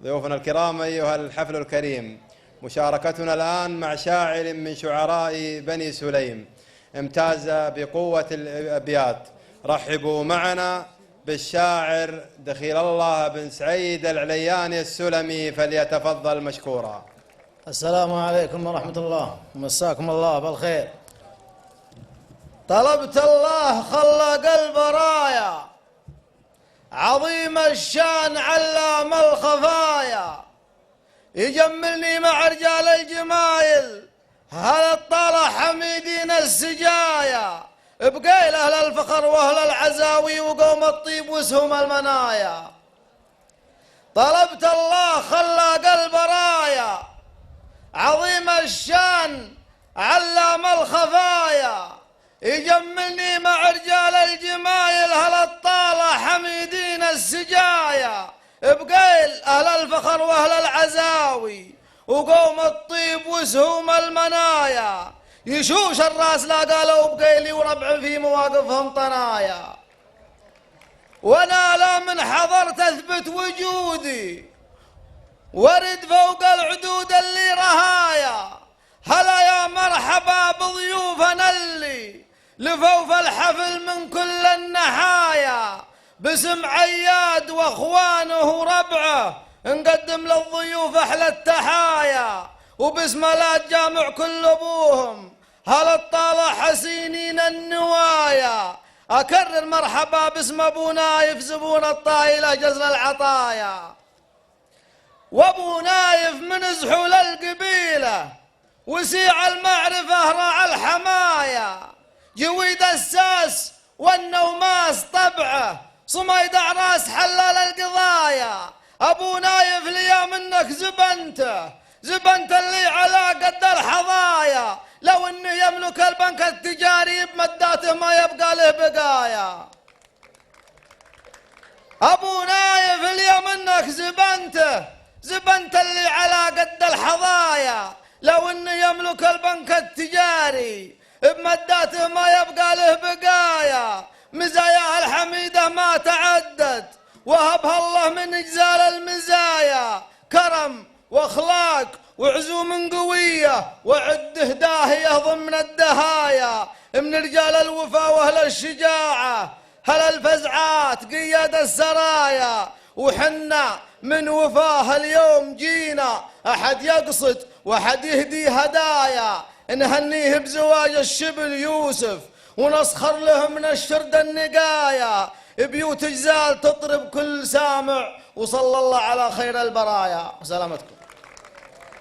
ضيوفنا الكرام، أيها الحفل الكريم، مشاركتنا الآن مع شاعر من شعراء بني سليم امتاز بقوة الأبيات. رحبوا معنا بالشاعر دخيل الله بن سعيد العلياني السلمي، فليتفضل مشكورا. السلام عليكم ورحمة الله، مساكم الله بالخير. طلبت الله خلق البرايا، عظيم الشان علام الخفايا، يجملني مع رجال الجمايل، هل الطلع حميدين السجايا، بقيل أهل الفخر وأهل العزاوي وقوم الطيب وسهم المنايا. طلبت الله خلاق البرايا، عظيم الشان علام الخفايا، يجملني مع رجال الجمايل، هل الطالع حميدين السجايا، بقيل أهل الفخر وأهل العزاوي وقوم الطيب وسهوم المنايا، يشوش الراس لا قالوا بقيلي وربع في مواقفهم طنايا. وانا لا من حضرت اثبت وجودي ورد فوق العدود اللي رهايا، هلا يا مرحبا بضيوفنا اللي لفوا في الحفل من كل النحايا، باسم عياد واخوانه وربعه نقدم للضيوف احلى التحايا، وبسملات جامع كل ابوهم هل الطالع حسينين النوايا، اكرر مرحبا باسم ابو نايف زبون الطايله جزل العطايا. وابو نايف من زحول القبيله وسيع المعرفه راعى الحمايا، جويد الساس والنوماس طبعه صميد عراس حلال القضايا. ابو نايف ليا منك زبنت اللي على قد الحظايا، لو انه يملك البنك التجاري بمداته ما يبقى له بقايا. ابو نايف ليا منك زبنت اللي على قد الحظايا، لو انه يملك البنك التجاري بمداته ما يبقى له بقايا. مزاياه الحميده ما تعدد وهبها الله من اجزال المزايا، كرم واخلاق وعزوم قويه وعد هداهيه ضمن الدهايا، من رجال الوفا واهل الشجاعه هل الفزعات قياد السرايا، وحنا من وفاه اليوم جينا احد يقصد واحد يهدي هدايا، نهنيه بزواج الشبل يوسف ونسخر له من الشرد النقايا، بيوت جزال تطرب كل سامع، وصلى الله على خير البرايا. سلامتكم.